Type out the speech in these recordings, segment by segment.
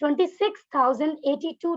26,082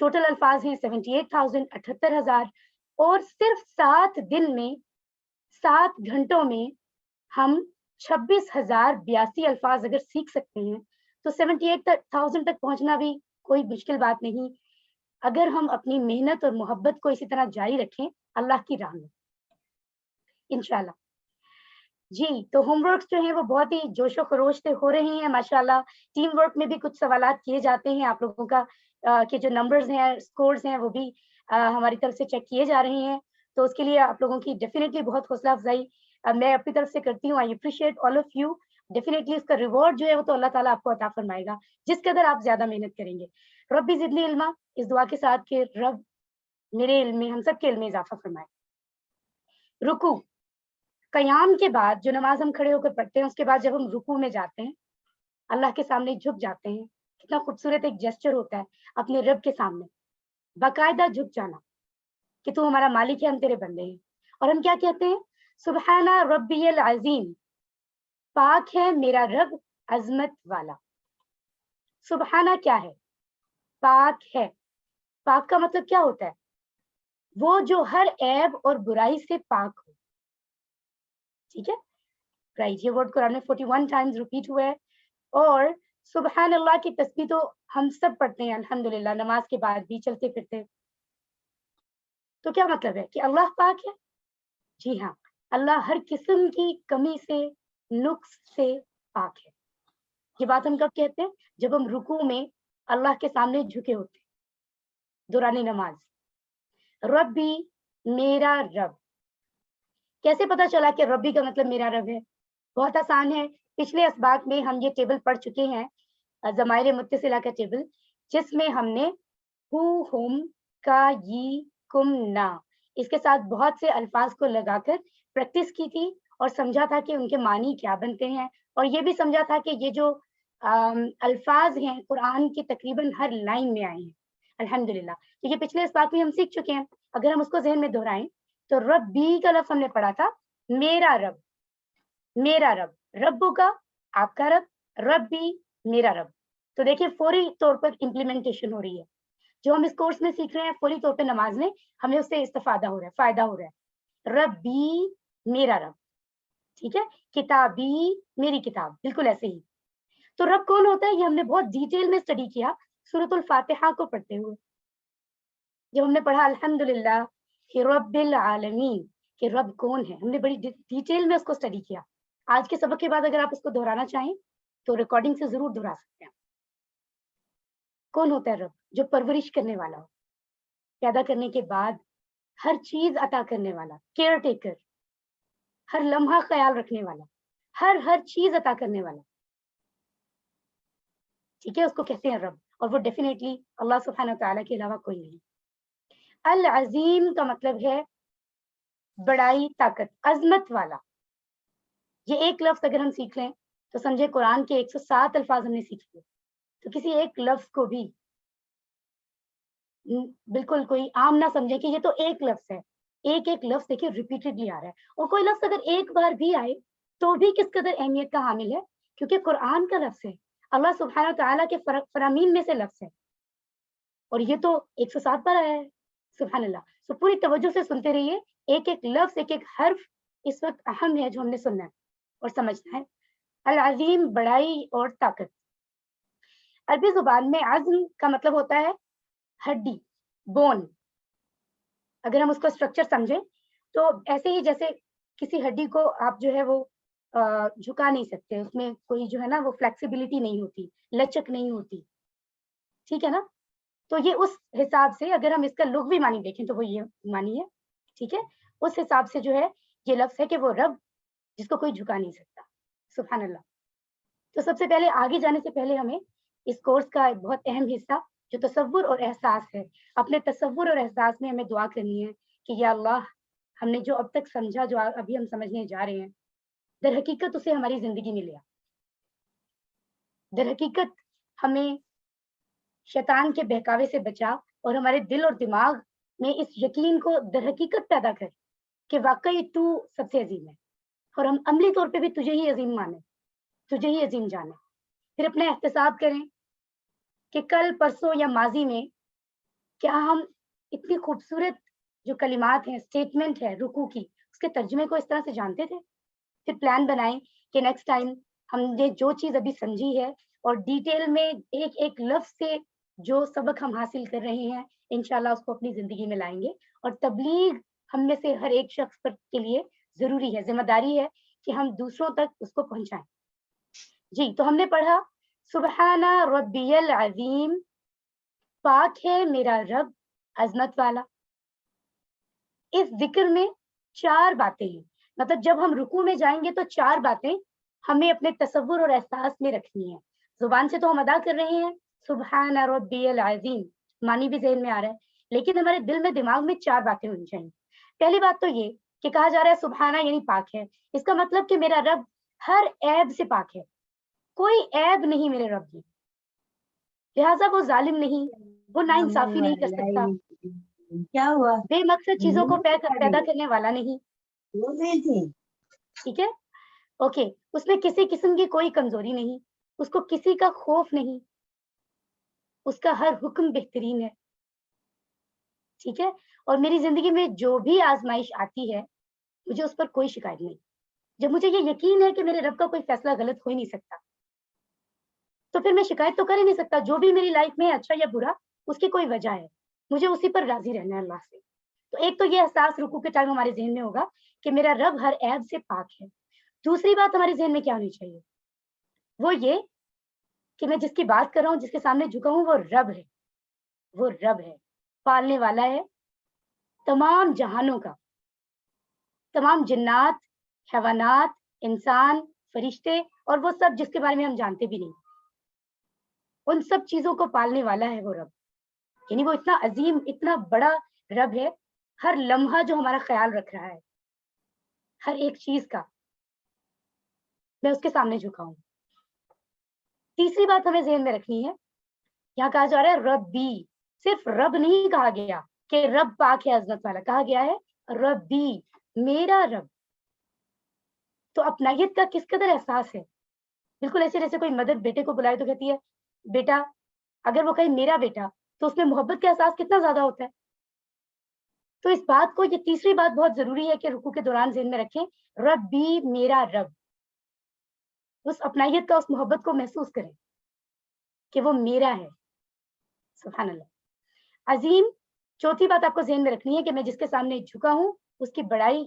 total الفاظ ہیں 78,000 78,000 اور صرف 7 دن میں 7 گھنٹوں میں ہم 26,082 الفاظ اگر سیکھ سکتے ہیں تو 78,000 تک پہنچنا بھی کوئی مشکل بات نہیں، اگر ہم اپنی محنت اور محبت کو اسی طرح جاری رکھیں اللہ کی راہ میں انشاءاللہ۔ جی تو ہوم ورکس جو ہیں وہ بہت ہی جوش و خروش سے ہو رہے ہیں ماشاءاللہ۔ ٹیم ورک میں بھی کچھ سوالات کیے جاتے ہیں آپ لوگوں کا کہ جو نمبرز ہیں اسکورز ہیں وہ بھی ہماری طرف سے چیک کیے جا رہے ہیں، تو اس کے لیے آپ لوگوں کی ڈیفینیٹلی بہت حوصلہ افزائی میں اپنی طرف سے کرتی ہوں۔ I appreciate all of you, definitely اس کا ریوارڈ جو ہے وہ تو اللہ تعالیٰ آپ کو عطا فرمائے گا جس قدر آپ زیادہ محنت کریں گے۔ ربی زدنی علما، اس دعا کے ساتھ کہ رب میرے علم میں، ہم سب کے علم میں اضافہ فرمائے۔ رکوع، قیام کے بعد جو نماز ہم کھڑے ہو کر پڑھتے ہیں اس کے بعد جب ہم رکوع میں جاتے ہیں اللہ کے سامنے جھک جاتے ہیں، کتنا خوبصورت ایک جیسچر ہوتا ہے اپنے رب کے سامنے باقاعدہ جھک جانا کہ تو ہمارا مالک ہے، ہم تیرے بندے ہیں، اور ہم کیا کہتے ہیں؟ سبحان ربی العظیم، پاک ہے میرا رب عظمت والا۔ سبحانہ کیا ہے؟ پاک ہے۔ پاک کا مطلب کیا ہوتا ہے؟ وہ جو ہر عیب اور برائی سے پاک ہو، ٹھیک ہے رائٹ۔ یہ ورڈ قرآن میں 41 ٹائمز ریپیٹ ہوا ہے، اور سبحان اللہ کی تسبیح تو ہم سب پڑھتے ہیں الحمدللہ نماز کے بعد بھی چلتے پھرتے۔ تو کیا مطلب ہے کہ اللہ پاک ہے؟ جی ہاں، اللہ ہر قسم کی کمی سے، نقص سے پاک ہے۔ یہ بات ہم کب کہتے ہیں؟ جب ہم رکوع میں اللہ کے سامنے جھکے ہوتے دوران نماز۔ ربی میرا رب، کیسے پتا چلا کہ ربی کا مطلب میرا رب ہے؟ بہت آسان ہے، پچھلے اسباق میں ہم یہ ٹیبل پڑھ چکے ہیں، ضمائر متصلہ کا ٹیبل، جس میں ہم نے ہو، ہم، کا، ی، کم، نا، اس کے ساتھ بہت سے الفاظ کو لگا کر پریکٹس کی تھی اور سمجھا تھا کہ ان کے معنی کیا بنتے ہیں، اور یہ بھی سمجھا تھا کہ یہ جو الفاظ ہیں قرآن کی تقریباً ہر لائن میں آئے ہیں الحمدللہ۔ تو یہ پچھلے اسباق میں ہم سیکھ چکے ہیں، اگر ہم اس کو ذہن میں دہرائیں تو ربی کا لفظ ہم نے پڑھا تھا میرا رب، میرا رب، ربو کا آپ کا رب، ربی میرا رب۔ تو دیکھیں فوری طور پر امپلیمنٹیشن ہو رہی ہے، جو ہم اس کورس میں سیکھ رہے ہیں فوری طور پہ نماز میں ہمیں اس سے استفادہ ہو رہا ہے، فائدہ ہو رہا ہے۔ ربی میرا رب، ٹھیک ہے، کتابی میری کتاب، بالکل ایسے ہی۔ تو رب کون ہوتا ہے یہ ہم نے بہت ڈیٹیل میں اسٹڈی کیا سورۃ الفاتحہ کو پڑھتے ہوئے، جب ہم نے پڑھا الحمدللہ کہ رب العالمین کہ رب کون ہے، ہم نے بڑی ڈیٹیل میں اس کو اسٹڈی کیا۔ آج کے سبق کے بعد اگر آپ اس کو دہرانا چاہیں تو ریکارڈنگ سے ضرور دہرا سکتے ہیں۔ کون ہوتا ہے رب؟ جو پرورش کرنے والا ہو، پیدا کرنے کے بعد ہر چیز عطا کرنے والا، کیئر ٹیکر، ہر لمحہ خیال رکھنے والا، ہر چیز عطا کرنے والا، ٹھیک ہے، اس کو کہتے ہیں رب، اور وہ ڈیفینیٹلی اللہ سبحانہ وتعالیٰ کے علاوہ کوئی نہیں۔ العظیم کا مطلب ہے بڑائی، طاقت، عظمت والا۔ یہ ایک لفظ اگر ہم سیکھ لیں تو سمجھے قرآن کے 107 الفاظ ہم نے سیکھ لیے، تو کسی ایک لفظ کو بھی بالکل کوئی عام نہ سمجھے کہ یہ تو ایک لفظ ہے۔ ایک ایک لفظ دیکھیے ریپیٹڈلی آ رہا ہے، اور کوئی لفظ اگر ایک بار بھی آئے تو بھی کس قدر اہمیت کا حامل ہے، کیونکہ قرآن کا لفظ ہے، اللہ سبحانہ تعالیٰ کے فرامین میں سے لفظ ہے، اور یہ تو 107 بار آیا ہے، سبحان اللہ۔ تو پوری توجہ سے سنتے رہیے، ایک ایک لفظ، ایک ایک حرف اس وقت اہم ہے جو ہم نے سننا ہے اور سمجھنا ہے۔ العظیم، بڑائی اور طاقت۔ عربی زبان میں عظم کا مطلب ہوتا ہے ہڈی، بون۔ اگر ہم اس کو اسٹرکچر سمجھیں تو ایسے ہی جیسے کسی ہڈی کو آپ جو ہے وہ جھکا نہیں سکتے، اس میں کوئی جو ہے نا وہ فلیکسیبلٹی نہیں ہوتی، لچک نہیں ہوتی، ٹھیک ہے نا؟ تو یہ اس حساب سے اگر ہم اس کا لغوی معنی دیکھیں تو وہ یہ معنی ہے، ٹھیک ہے، اس حساب سے جو ہے یہ لفظ ہے کہ وہ رب جس کو کوئی جھکا نہیں سکتا، سبحان اللہ۔ تو سب سے پہلے آگے جانے سے پہلے ہمیں اس کورس کا ایک بہت اہم حصہ جو تصور اور احساس ہے، اپنے تصور اور احساس میں ہمیں دعا کرنی ہے کہ یا اللہ ہم نے جو اب تک سمجھا، جو ابھی ہم سمجھنے جا رہے ہیں، در حقیقت اسے ہماری زندگی میں لیا، در حقیقت ہمیں شیطان کے بہکاوے سے بچا، اور ہمارے دل اور دماغ میں اس یقین کو در حقیقت پیدا کر کہ واقعی تو سب سے عظیم ہے، اور ہم عملی طور پہ بھی تجھے ہی عظیم مانیں، تجھے ہی عظیم جانیں۔ پھر اپنا احتساب کریں کہ کل، پرسوں یا ماضی میں کیا ہم اتنی خوبصورت جو کلمات ہیں، اسٹیٹمنٹ ہے رکوع کی، اس کے ترجمے کو اس طرح سے جانتے تھے؟ پھر پلان بنائیں کہ نیکسٹ ٹائم ہم نے جو چیز ابھی سمجھی ہے اور ڈیٹیل میں ایک ایک لفظ سے جو سبق ہم حاصل کر رہے ہیں انشاءاللہ اس کو اپنی زندگی میں لائیں گے. اور تبلیغ ہم میں سے ہر ایک شخص پر کے لیے ضروری ہے، ذمہ داری ہے کہ ہم دوسروں تک اس کو پہنچائیں. جی تو ہم نے پڑھا سبحان ربی العظیم، پاک ہے میرا رب عظمت والا. اس ذکر میں 4 باتیں ہیں، مطلب جب ہم رکوع میں جائیں گے تو 4 باتیں ہمیں اپنے تصور اور احساس میں رکھنی ہے. زبان سے تو ہم ادا کر رہے ہیں سبحان ربی العظیم، معنی بھی ذہن میں آ رہا ہے، لیکن ہمارے دل میں دماغ میں 4 باتیں ہونی چاہیے. پہلی بات تو یہ کہ کہا جا رہا ہے سبحانہ یعنی پاک ہے، اس کا مطلب کہ میرا رب ہر عیب سے پاک ہے، کوئی عیب نہیں میرے رب میں، لہٰذا وہ ظالم نہیں، وہ ناانصافی نہیں کر سکتا، کیا ہوا؟ بے مقصد چیزوں کو پیدا کرنے والا نہیں. ٹھیک ہے، اوکے. اس میں کسی قسم کی کوئی کمزوری نہیں، اس کو کسی کا خوف نہیں، اس کا ہر حکم بہترین ہے. ٹھیک ہے، اور میری زندگی میں جو بھی آزمائش آتی ہے مجھے اس پر کوئی شکایت نہیں. جب مجھے یہ یقین ہے کہ میرے رب کا کوئی فیصلہ غلط ہو ہی نہیں سکتا تو پھر میں شکایت تو کر ہی نہیں سکتا. جو بھی میری لائف میں اچھا یا برا اس کی کوئی وجہ ہے، مجھے اسی پر راضی رہنا ہے اللہ سے. تو ایک تو یہ احساس رکوع کے ٹائم ہمارے ذہن میں ہوگا کہ میرا رب ہر عیب سے پاک ہے. دوسری بات ہمارے ذہن میں کیا ہونی چاہیے؟ وہ یہ کہ میں جس کی بات کر رہا ہوں، جس کے سامنے جھکا ہوں، وہ رب ہے. وہ رب ہے، پالنے والا ہے تمام جہانوں کا، تمام جنات، حیوانات، انسان، فرشتے اور وہ سب جس کے بارے میں ہم جانتے بھی نہیں، ان سب چیزوں کو پالنے والا ہے وہ رب. یعنی وہ اتنا عظیم، اتنا بڑا رب ہے، ہر لمحہ جو ہمارا خیال رکھ رہا ہے، ہر ایک چیز کا میں اس کے سامنے جھکا ہوں. تیسری بات ہمیں ذہن میں رکھنی ہے، یہاں کہا جا رہا ہے ربی، صرف رب نہیں کہا گیا کہ رب پاک ہے عظمت والا، کہا گیا ہے ربی میرا رب. تو اپنائیت کا کس قدر احساس ہے، بالکل ایسے جیسے کوئی مدر بیٹے کو بلائے تو کہتی ہے بیٹا، اگر وہ کہے میرا بیٹا تو اس میں محبت کا احساس کتنا زیادہ ہوتا ہے. تو اس بات کو، یہ تیسری بات بہت ضروری ہے کہ رکوع کے دوران ذہن میں رکھیں، ربی میرا رب. اس اپنائیت کا، اس محبت کو محسوس کریں کہ وہ میرا ہے. سبحان اللہ. عظیم، چوتھی بات آپ کو ذہن میں رکھنی ہے کہ میں جس کے سامنے جھکا ہوں اس کی بڑائی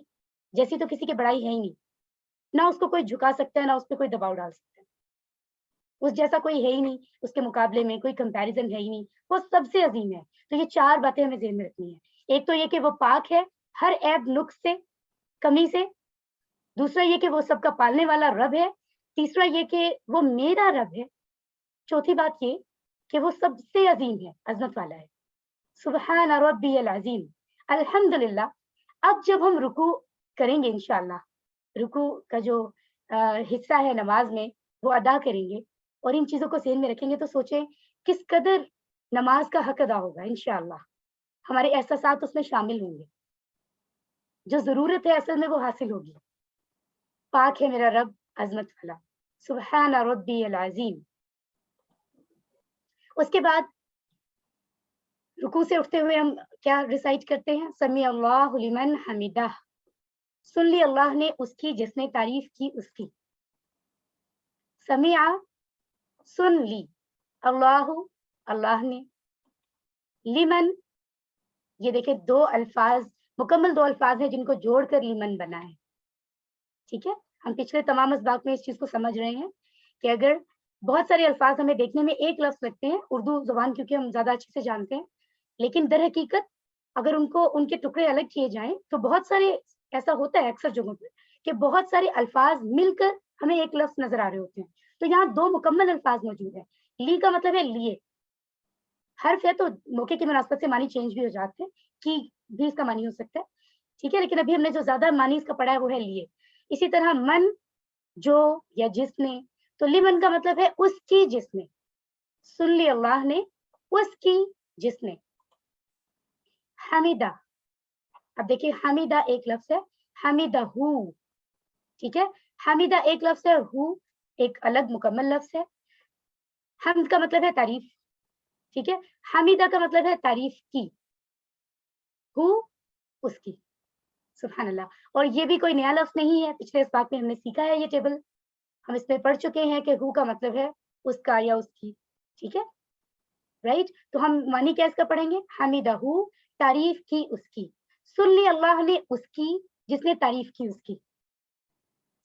جیسی تو کسی کی بڑائی ہے ہی نہیں، نہ اس کو کوئی جھکا سکتا ہے، نہ اس پہ کوئی دباؤ ڈال سکتا ہے. اس جیسا کوئی ہے ہی نہیں، اس کے مقابلے میں کوئی کمپیریزن ہے ہی نہیں، وہ سب سے عظیم ہے. تو یہ 4 باتیں ہمیں ذہن میں رکھنی ہے. ایک تو یہ کہ وہ پاک ہے ہر عیب، نقص سے، کمی سے. دوسرا یہ کہ وہ سب کا پالنے والا رب ہے. تیسرا یہ کہ وہ میرا رب ہے. چوتھی بات یہ کہ وہ سب سے عظیم ہے، عظمت والا ہے. سبحان ربی العظیم. الحمدللہ. اب جب ہم رکوع کریں گے انشاءاللہ، رکوع کا جو حصہ ہے نماز میں وہ ادا کریں گے اور ان چیزوں کو ذہن میں رکھیں گے تو سوچیں کس قدر نماز کا حق ادا ہوگا. انشاءاللہ ہمارے احساسات اس میں شامل ہوں گے، جو ضرورت ہے اصل میں وہ حاصل ہوگی. پاک ہے میرا رب عظمت والا، سبحان ربی العظیم. اس کے بعد رکوع سے اٹھتے ہوئے ہم کیا ریسائٹ کرتے ہیں؟ سمیع اللہ لمن حمیدہ. سن لی اللہ نے اس کی جس نے تعریف کی اس کی. سمیع، سن لی، اللہ، اللہ نے، لمن، یہ دیکھیں 2 الفاظ، مکمل 2 الفاظ ہیں جن کو جوڑ کر لمن بنا ہے. ٹھیک ہے، ہم پچھلے تمام اسباق میں اس چیز کو سمجھ رہے ہیں کہ اگر بہت سارے الفاظ ہمیں دیکھنے میں ایک لفظ لگتے ہیں، اردو زبان کیونکہ ہم زیادہ اچھے سے جانتے ہیں، لیکن در حقیقت اگر ان کے ٹکڑے الگ کیے جائیں تو بہت سارے، ایسا ہوتا ہے اکثر جگہوں پہ کہ بہت سارے الفاظ مل کر ہمیں ایک لفظ نظر آ رہے ہوتے ہیں. تو یہاں 2 مکمل الفاظ موجود ہیں. لی کا مطلب ہے لیے، حرف ہے تو موقع کی مناسبت سے معنی چینج بھی ہو جاتے ہیں، کی بھی اس کا معنی ہو سکتا ہے. ٹھیک ہے، لیکن ابھی ہم نے جو زیادہ معنی اس کا پڑھا ہے وہ ہے لیے. اسی طرح من، جو یا جس نے، تو لمن کا مطلب ہے اس کی جس نے. سن لی اللہ نے اس کی جس نے. حمیدہ، اب دیکھیے حمیدہ ایک لفظ ہے، حمیدہ ہو. ٹھیک ہے، حمیدہ ایک لفظ ہے، ہو ایک الگ مکمل لفظ ہے. حمد کا مطلب ہے تعریف. ٹھیک ہے. حمیدہ کا مطلب ہے تعریف کی, ہو اس کی. سبحان اللہ. اور یہ بھی کوئی نیا لفظ نہیں ہے, پچھلے اسباق میں ہم نے سیکھا ہے, یہ ٹیبل ہم اس میں پڑھ چکے ہیں کہ ہو کا مطلب ہے اس کا یا اس کی. ٹھیک ہے, رائٹ. تو ہم معنی کیا اس کا پڑھیں گے؟ حمیدہ, تعریف کی اس کی. سن لی اللہ نے اس کی جس نے تعریف کی اس کی.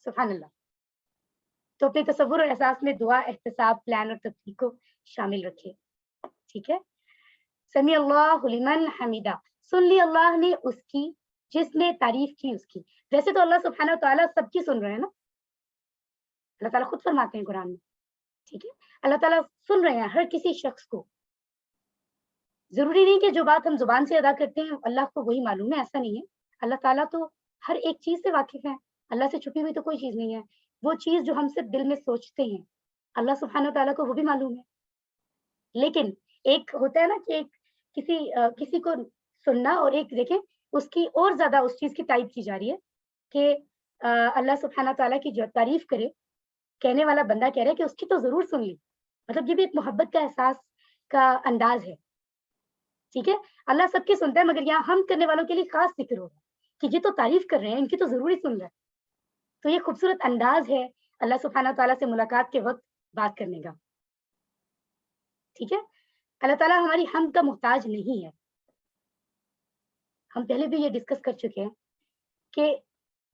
سبحان اللہ. تو اپنے تصور اور احساس میں دعا, احتساب, پلان اور تدبیر کو شامل رکھے. ٹھیک ہے. سمیع اللہ لمن حمیدہ, سن لی اللہ نے اس کی جس نے تعریف کی اس کی. ویسے تو اللہ سبحانہ و تعالیٰ سب کی سن رہے ہیں نا, اللہ تعالیٰ خود فرماتے ہیں قرآن میں. ٹھیک ہے, اللہ تعالیٰ سن رہے ہیں ہر کسی شخص کو. ضروری نہیں کہ جو بات ہم زبان سے ادا کرتے ہیں اللہ کو وہی معلوم ہے, ایسا نہیں ہے. اللہ تعالیٰ تو ہر ایک چیز سے واقف ہے, اللہ سے چھپی ہوئی تو کوئی چیز نہیں ہے. وہ چیز جو ہم صرف دل میں سوچتے ہیں اللہ سبحانہ و تعالیٰ کو وہ بھی معلوم ہے. لیکن ایک ہوتا ہے نا کہ ایک کسی کو سننا, اور ایک دیکھیں اس کی اور زیادہ اس چیز کی تائید کی جا رہی ہے کہ اللہ سبحانہ تعالیٰ کی جو تعریف کرے, کہنے والا بندہ کہہ رہا ہے کہ اس کی تو ضرور سن لی. مطلب یہ بھی ایک محبت کا احساس کا انداز ہے. ٹھیک ہے, اللہ سب کی سنتا ہے, مگر یہاں ہم کرنے والوں کے لیے خاص ذکر ہوگا کہ یہ تو تعریف کر رہے ہیں, ان کی تو ضروری سن رہا ہے. تو یہ خوبصورت انداز ہے اللہ سبحانہ تعالیٰ سے ملاقات کے وقت بات کرنے کا. ٹھیک ہے, اللہ تعالیٰ ہماری حمد کا محتاج نہیں ہے. ہم پہلے بھی یہ ڈسکس کر چکے ہیں کہ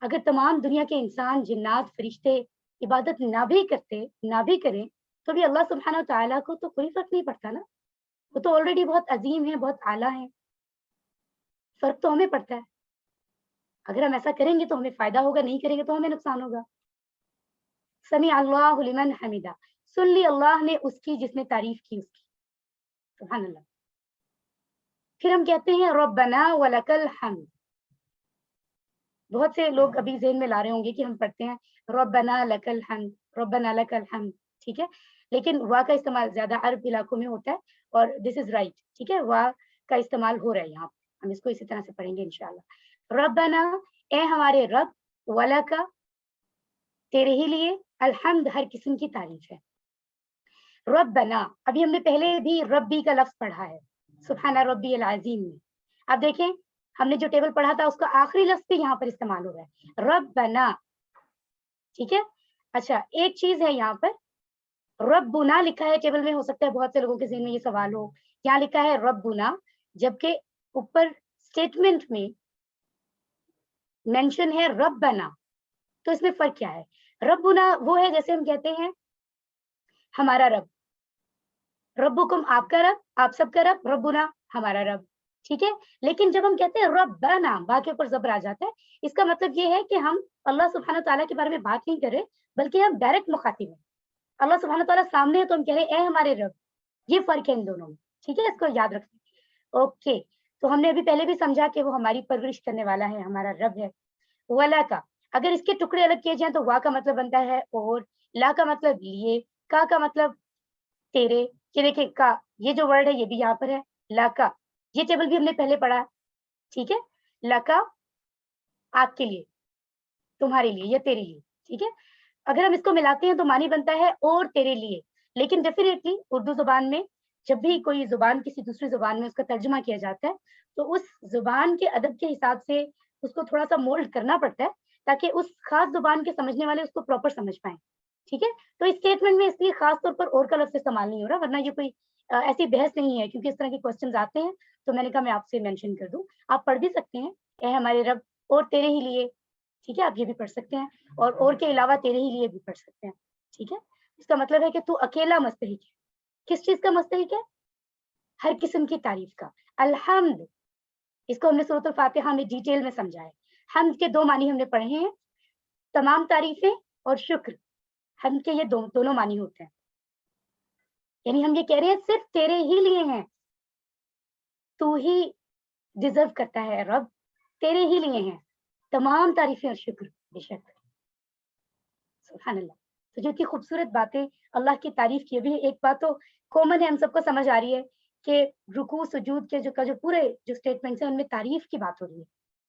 اگر تمام دنیا کے انسان, جنات, فرشتے عبادت نہ بھی کریں تو بھی اللہ سبحانہ تعالیٰ کو تو کوئی فرق نہیں پڑتا نا. وہ تو آلریڈی بہت عظیم ہے, بہت اعلیٰ ہے. فرق تو ہمیں پڑتا ہے. اگر ہم ایسا کریں گے تو ہمیں فائدہ ہوگا, نہیں کریں گے تو ہمیں نقصان ہوگا. سمیع اللہ لمن حمیدہ, سن لی اللہ نے اس کی جس نے تعریف کی اس کی. سبحان اللہ. پھر ہم کہتے ہیں ربنا ولک الحمد. بہت سے لوگ ابھی ذہن میں لا رہے ہوں گے کہ ہم پڑھتے ہیں ربنا لک الحمد, ربنا لک الحمد. ٹھیک ہے, لیکن وا کا استعمال زیادہ عرب علاقوں میں ہوتا ہے, اور دس از رائٹ. ٹھیک ہے, وا کا استعمال ہو رہا ہے یہاں. ہم اس کو اسی طرح سے پڑھیں گے انشاءاللہ. ربنا, اے ہمارے رب, ولک, تیرے ہی لیے, الحمد, ہر قسم کی تعریف ہے. ربنا, ابھی ہم نے پہلے بھی ربی کا لفظ پڑھا ہے سبحان ربی العظیم میں. اب دیکھیں ہم نے جو ٹیبل پڑھا تھا اس کا آخری لفظ بھی یہاں پر استعمال ہو رہا ہے, ربنا. ٹھیک ہے, اچھا ایک چیز ہے یہاں پر, ربنا لکھا ہے ٹیبل میں, ہو سکتا ہے بہت سے لوگوں کے ذہن میں یہ سوال ہو, یہاں لکھا ہے ربنا, جبکہ اوپر اسٹیٹمنٹ میں مینشن ہے ربنا. تو اس میں فرق کیا ہے؟ ربنا وہ ہے جیسے ہم کہتے ہیں ہمارا رب, ربکم آپ کا رب, آپ سب کا رب, ربنا ہمارا رب. ٹھیک ہے, لیکن جب ہم کہتے ہیں ربنا, با کے اوپر زبر آ جاتا ہے, اس کا مطلب یہ ہے کہ ہم اللہ سبحانہ تعالیٰ کے بارے میں بات نہیں کر رہے, بلکہ ہم ڈائریکٹ مخاطب ہیں. اللہ سبحانہ تعالیٰ سامنے ہے تو ہم کہہ رہے ہیں اے ہمارے رب. یہ فرق ہے ان دونوں میں. ٹھیک ہے, اس کو یاد رکھیں. اوکے, تو ہم نے ابھی پہلے بھی سمجھا کہ وہ ہماری پرورش کرنے والا ہے, ہمارا رب ہے. ولا کا, اگر اس کے ٹکڑے الگ کیے جائیں تو وا کا مطلب بنتا ہے اور, لا کا مطلب لیے, کا مطلب تیرے. یہ دیکھیں کا, یہ جو ورڈ ہے یہ بھی یہاں پر ہے, لا کا, یہ ٹیبل بھی ہم نے پہلے پڑھا. ٹھیک ہے, لا کا آپ کے لیے, تمہارے لیے یا تیرے لیے. ٹھیک ہے, اگر ہم اس کو ملاتے ہیں تو معنی بنتا ہے اور تیرے لیے. لیکن ڈیفینیٹلی اردو زبان میں جب بھی کوئی زبان کسی دوسری زبان میں اس کا ترجمہ کیا جاتا ہے تو اس زبان کے ادب کے حساب سے اس کو تھوڑا سا مولڈ کرنا پڑتا ہے تاکہ اس خاص زبان کے سمجھنے والے اس کو پراپر سمجھ پائیں. ٹھیک ہے, تو اس اسٹیٹمنٹ میں اس لیے خاص طور پر اور کا لفظ استعمال نہیں ہو رہا, ورنہ یہ کوئی ایسی بحث نہیں ہے, کیونکہ اس طرح کے کوشچنز آتے ہیں تو میں نے کہا میں آپ سے مینشن کر دوں. آپ پڑھ بھی سکتے ہیں اے ہمارے رب اور تیرے ہی لیے. ٹھیک ہے, آپ یہ بھی پڑھ سکتے ہیں, اور کے علاوہ تیرے ہی لیے بھی پڑھ سکتے ہیں. ٹھیک ہے, اس کا مطلب ہے کہ تو اکیلا مستحق ہے. کس چیز کا مستحق ہے؟ ہر قسم کی تعریف کا. الحمد, اس کو ہم نے سورۃ الفاتحہ میں ڈیٹیل میں سمجھا ہے. حمد کے دو معنی ہم نے پڑھے ہیں, تمام تعریفیں اور شکر. حمد کے یہ دونوں معنی ہوتے ہیں, یعنی ہم یہ کہہ رہے ہیں صرف تیرے ہی لیے ہیں, تو ہی ڈیزرو کرتا ہے رب, تیرے ہی لیے ہیں تمام تعریفیں اور شکر. بے شک, سبحان اللہ. تو جو اتنی خوبصورت باتیں اللہ کی تعریف کی, بھی ایک بات تو کامن ہے, ہم سب کو سمجھ آ رہی ہے کہ رکوع سجود کے جو پورے جو اسٹیٹمنٹس ہیں ان میں تعریف کی بات ہو رہی ہے,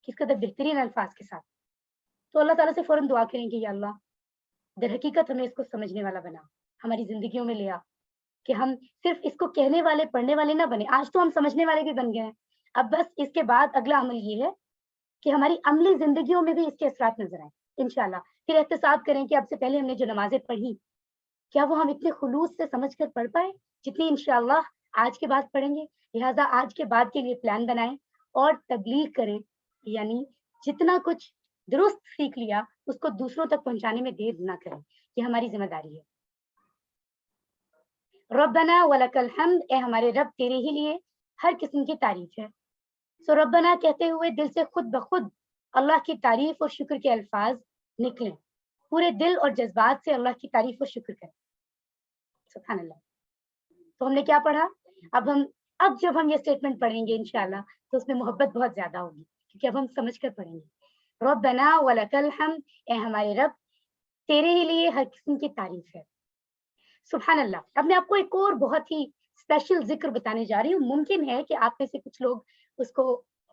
کس قدر بہترین الفاظ کے ساتھ. تو اللہ تعالیٰ سے فوراً دعا کریں کہ یا اللہ در حقیقت ہمیں اس کو سمجھنے والا بنا, ہماری زندگیوں میں لیا, کہ ہم صرف اس کو کہنے والے پڑھنے والے نہ بنے. آج تو ہم سمجھنے والے بھی بن گئے ہیں. اب بس اس کے بعد اگلا عمل یہ ہے کہ ہماری عملی زندگیوں میں بھی اس کے اثرات نظر آئیں انشاءاللہ. پھر احتساب کریں کہ اب سے پہلے ہم نے جو نمازیں پڑھی کیا وہ ہم اتنے خلوص سے سمجھ کر پڑھ پائے جتنی انشاءاللہ آج کے بعد پڑھیں گے. لہٰذا آج کے بعد کے لیے پلان بنائیں اور تبلیغ کریں, یعنی جتنا کچھ درست سیکھ لیا اس کو دوسروں تک پہنچانے میں دیر نہ کریں. یہ ہماری ذمہ داری ہے. ربنا ولک الحمد, اے ہمارے رب تیرے ہی لیے ہر قسم کی تعریف ہے. سو ربنا کہتے ہوئے دل سے خود بخود اللہ کی تعریف اور شکر کے الفاظ نکلیں. پورے دل اور جذبات سے اللہ کی تعریف اور شکر کریں. سبحان اللہ. تو ہم نے کیا پڑھا؟ اب جب ہم یہ اسٹیٹمنٹ پڑھیں گے انشاءاللہ تو اس میں محبت بہت زیادہ ہوگی, کیونکہ اب ہم سمجھ کر پڑھیں گے. ربنا ولک الحمد, اے ہمارے رب تیرے ہی لیے ہر قسم کی تعریف ہے. سبحان اللہ. اب میں آپ کو ایک اور بہت ہی اسپیشل ذکر بتانے جا رہی ہوں. ممکن ہے کہ آپ میں سے کچھ لوگ اس کو,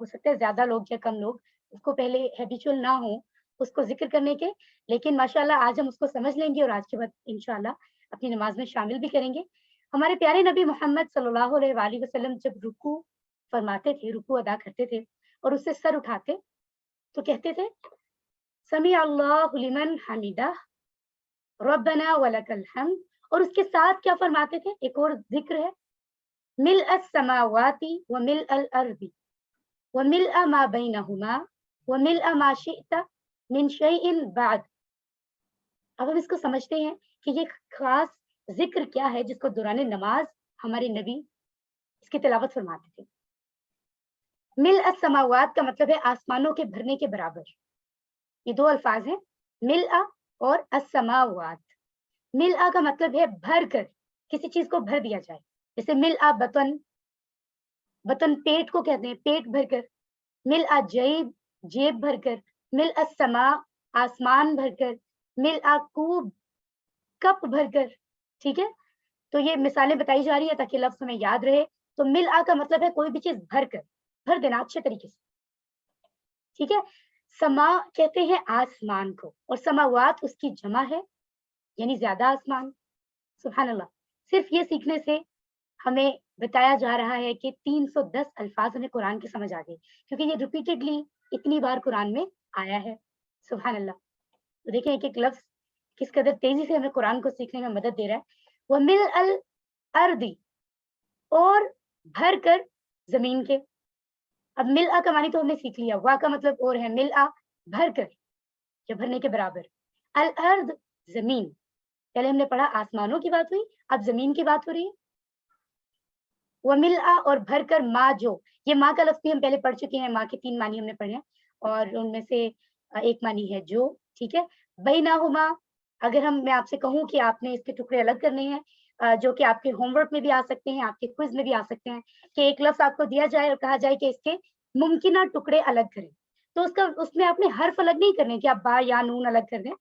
ہو سکتا ہے زیادہ لوگ یا کم لوگ اس کو پہلے ہیبیچول نہ ہوں اس کو ذکر کرنے کے, لیکن ماشاءاللہ آج ہم اس کو سمجھ لیں گے اور آج کے بعد انشاءاللہ اپنی نماز میں شامل بھی کریں گے. ہمارے پیارے نبی محمد صلی اللہ علیہ وآلہ وسلم جب رکوع فرماتے تھے, رکوع ادا کرتے تھے اور اس سے سر اٹھاتے تو کہتے تھے سمیع اللہ لمن حمیدہ ربنا ولک الحمد, اور اس کے ساتھ کیا فرماتے تھے؟ ایک اور ذکر ہے, ملء السماوات وملء الارض وملء ما بینہما وملء ما شئت من شیء بعد. اب ہم اس کو سمجھتے ہیں کہ یہ خاص ذکر کیا ہے جس کو دوران نماز ہمارے نبی اس کی تلاوت فرماتے تھے. ملء السماوات کا مطلب ہے آسمانوں کے بھرنے کے برابر. یہ دو الفاظ ہیں, ملء اور السماوات. ملء کا مطلب ہے بھر کر, کسی چیز کو بھر دیا جائے, جیسے ملء بطن, بطن پیٹ کو کہتے ہیں, پیٹ بھر کر. ملء جیب, جیب بھر کر. ملء السماء, آسمان بھر کر. ملء کوب, کپ بھر کر. ٹھیک ہے, تو یہ مثالیں بتائی جا رہی ہے تاکہ لفظ ہمیں یاد رہے. تو ملء کا مطلب ہے کوئی بھی چیز بھر کر, بھر دینا اچھے طریقے سے. ٹھیک ہے. سما کہتے ہیں آسمان کو, اور سماوات اس کی جمع ہے, یعنی زیادہ آسمان. سبحان اللہ. صرف یہ سیکھنے سے ہمیں بتایا جا رہا ہے کہ 310 الفاظ ہمیں قرآن کے سمجھ آ گئے, کیونکہ یہ ریپیٹڈلی اتنی بار قرآن میں آیا ہے. سبحان اللہ. تو دیکھیں ایک ایک لفظ کس قدر تیزی سے ہمیں قرآن کو سیکھنے میں مدد دے رہا ہے. وَمِلْءَ الْأَرْضِ, اور بھر کر زمین کے. اب ملء کا معنی تو ہم نے سیکھ لیا, وا کا مطلب اور ہے, ملء بھر کر یا بھرنے کے برابر. الارض زمین, پہلے ہم نے پڑھا آسمانوں کی بات ہوئی, اب زمین کی بات ہو رہی ہے. وَمِلْءَ, اور بھر کر ما جو, یہ ماں کا لفظ بھی ہم پہلے پڑھ چکے ہیں, ماں کے 3 معنی ہم نے پڑھے ہیں اور ان میں سے ایک معنی ہے جو. ٹھیک ہے. بینہما, اگر میں آپ سے کہوں کہ آپ نے اس کے ٹکڑے الگ کرنے ہیں, جو کہ آپ کے ہوم ورک میں بھی آ سکتے ہیں, آپ کے کوئز میں بھی آ سکتے ہیں, کہ ایک لفظ آپ کو دیا جائے اور کہا جائے کہ اس کے ممکنہ ٹکڑے الگ کریں, تو اس میں آپ نے حرف الگ نہیں کرنے کہ آپ با یا نون الگ کر دیں.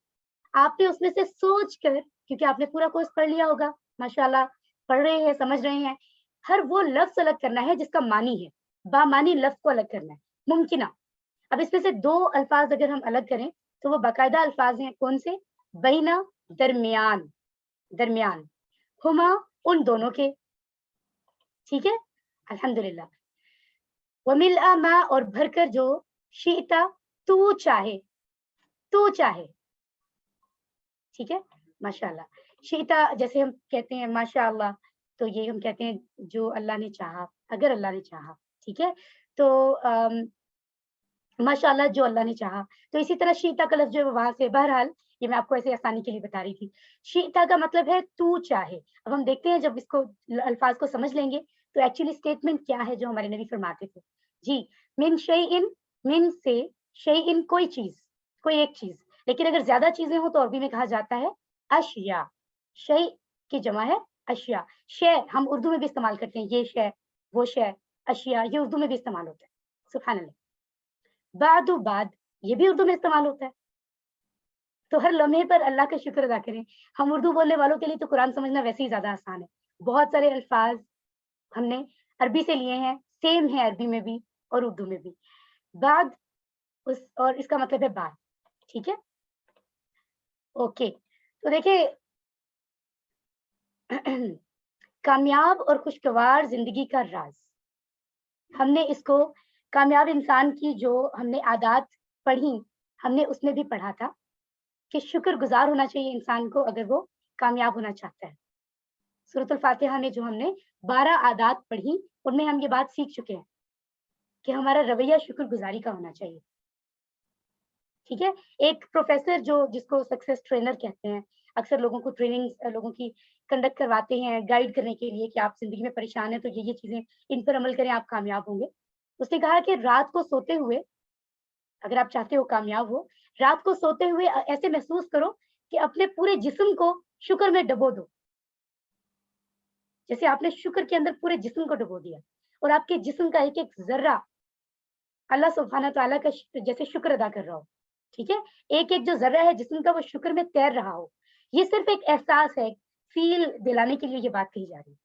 آپ نے اس میں سے سوچ کر, کیونکہ آپ نے پورا کورس پڑھ لیا ہوگا ماشاءاللہ, پڑھ رہے ہیں, سمجھ رہے ہیں, ہر وہ لفظ الگ کرنا ہے جس کا معنی ہے. با معنی لفظ کو الگ کرنا ہے, ممکنہ. اب اس میں سے 2 الفاظ اگر ہم الگ کریں تو وہ باقاعدہ الفاظ ہیں. کون سے؟ بینا, درمیان, درمیان. ہما, ان دونوں کے. ٹھیک ہے. الحمدللہ. وَمِلْءَ مَا, اور بھر کر جو, شئتا, تو چاہے, تو چاہے. ٹھیک ہے. ماشاءاللہ. شئتا جیسے ہم کہتے ہیں ماشاءاللہ, تو یہ ہم کہتے ہیں جو اللہ نے چاہا, اگر اللہ نے چاہا. ٹھیک ہے. تو ماشاءاللہ جو اللہ نے چاہا. تو اسی طرح شئتا کا لفظ جو ہے وہاں سے, بہرحال یہ میں آپ کو ایسے آسانی کے لیے بتا رہی تھی. شئتا کا مطلب ہے تو چاہے. اب ہم دیکھتے ہیں جب اس کو الفاظ کو سمجھ لیں گے تو ایکچولی اسٹیٹمنٹ کیا ہے جو ہمارے نبی فرماتے تھے. جی, من شیئن, من سے, شیئن کوئی چیز, کوئی ایک چیز. لیکن اگر زیادہ چیزیں ہوں تو عربی میں کہا جاتا ہے اشیاء. شیء کی جمع ہے اشیاء. شے ہم اردو میں بھی استعمال کرتے ہیں, یہ شے, وہ شے, اشیاء, یہ اردو میں بھی استعمال ہوتا ہے. سبحان اللہ. بعد, بعد, یہ بھی اردو میں استعمال ہوتا ہے. تو ہر لمحے پر اللہ کا شکر ادا کریں. ہم اردو بولنے والوں کے لیے تو قرآن سمجھنا ویسے ہی زیادہ آسان ہے. بہت سارے الفاظ ہم نے عربی سے لیے ہیں, سیم ہے عربی میں بھی اور اردو میں بھی. بعد, اور اس کا مطلب ہے بعد. ٹھیک ہے. اوکے. تو دیکھیں کامیاب اور خوشگوار زندگی کا راز. ہم نے اس کو کامیاب انسان کی جو ہم نے عادات پڑھی ہم نے اس میں بھی پڑھا تھا کہ شکر گزار ہونا چاہیے انسان کو اگر وہ کامیاب ہونا چاہتا ہے. سورۃ الفاتحہ میں جو ہم نے 12 عادات پڑھی ان میں ہم یہ بات سیکھ چکے ہیں کہ ہمارا رویہ شکر گزاری کا ہونا چاہیے. ٹھیک ہے. ایک پروفیسر جس کو سکسیس ٹرینر کہتے ہیں, اکثر لوگوں کو ٹریننگ لوگوں کی کنڈکٹ کرواتے ہیں گائیڈ کرنے کے لیے کہ آپ زندگی میں پریشان ہیں تو یہ چیزیں ان پر عمل کریں آپ کامیاب ہوں گے. اس نے کہا کہ رات کو سوتے ہوئے اگر آپ چاہتے ہو کامیاب ہو, رات کو سوتے ہوئے ایسے محسوس کرو کہ اپنے پورے جسم کو شکر میں ڈبو دو, جیسے آپ نے شکر کے اندر پورے جسم کو ڈبو دیا اور آپ کے جسم کا ایک ایک ذرہ اللہ سبحانہ تعالیٰ کا جیسے شکر ادا کر رہا ہو. ٹھیک ہے. ایک ایک جو ذرہ ہے جسم کا وہ شکر میں تیر رہا ہو. یہ صرف ایک احساس ہے, فیل دلانے کے لیے یہ بات کہی جا رہی ہے.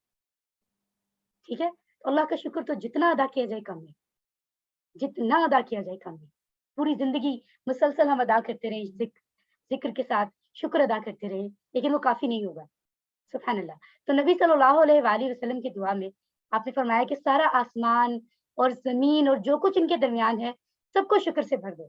ٹھیک ہے. اللہ کا شکر تو جتنا ادا کیا جائے کم ہے, جتنا ادا کیا جائے کم ہے. پوری زندگی مسلسل ہم ادا کرتے رہے ذکر کے ساتھ شکر ادا کرتے رہے لیکن وہ کافی نہیں ہوگا. سبحان اللہ. تو نبی صلی اللہ علیہ وآلہ وسلم کی دعا میں آپ نے فرمایا کہ سارا آسمان اور زمین اور جو کچھ ان کے درمیان ہے سب کو شکر سے بھر دو.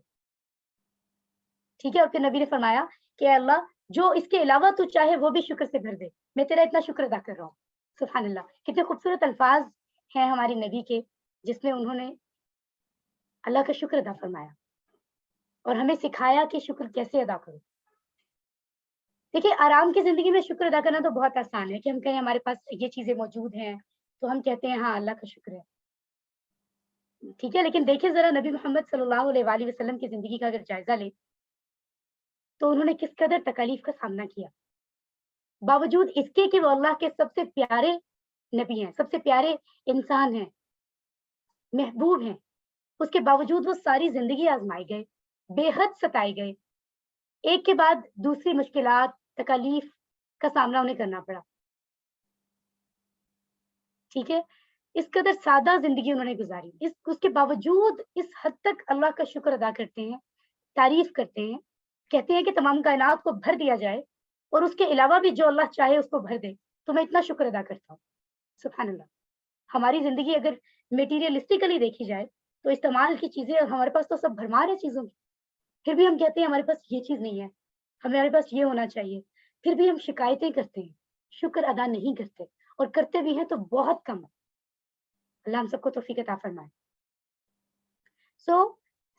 ٹھیک ہے. اور پھر نبی نے فرمایا کہ اللہ جو اس کے علاوہ تو چاہے وہ بھی شکر سے بھر دے, میں تیرا اتنا شکر ادا کر رہا ہوں. سبحان اللہ. کتنے خوبصورت الفاظ ہیں ہماری نبی کے جس میں انہوں نے اللہ کا شکر ادا فرمایا اور ہمیں سکھایا کہ شکر کیسے ادا کرو. دیکھیے آرام کی زندگی میں شکر ادا کرنا تو بہت آسان ہے کہ ہم کہیں ہمارے پاس یہ چیزیں موجود ہیں تو ہم کہتے ہیں ہاں اللہ کا شکر ہے. ٹھیک ہے. لیکن دیکھیں ذرا نبی محمد صلی اللہ علیہ وآلہ وسلم کی زندگی کا اگر جائزہ لیں تو انہوں نے کس قدر تکالیف کا سامنا کیا, باوجود اس کے کہ وہ اللہ کے سب سے پیارے نبی ہیں, سب سے پیارے انسان ہیں, محبوب ہیں, اس کے باوجود وہ ساری زندگی آزمائے گئے, بے حد ستائے گئے, ایک کے بعد دوسری مشکلات تکالیف کا سامنا انہیں کرنا پڑا. ٹھیک ہے. اس قدر سادہ زندگی انہوں نے گزاری, اس کے باوجود اس حد تک اللہ کا شکر ادا کرتے ہیں, تعریف کرتے ہیں, کہتے ہیں کہ تمام کائنات کو بھر دیا جائے اور اس کے علاوہ بھی جو اللہ چاہے اس کو بھر دے تو میں اتنا شکر ادا کرتا ہوں. سبحان اللہ. ہماری زندگی اگر میٹیریلسٹیکلی دیکھی جائے تو استعمال کی چیزیں ہمارے پاس تو سب بھرمار ہے چیزوں کی, پھر بھی ہم کہتے ہیں ہمارے پاس یہ چیز نہیں ہے, ہمارے پاس یہ ہونا چاہیے, پھر بھی ہم شکایتیں کرتے ہیں, شکر ادا نہیں کرتے, اور کرتے بھی ہیں تو بہت کم. اللہ ہم سب کو توفیق عطا فرمائے.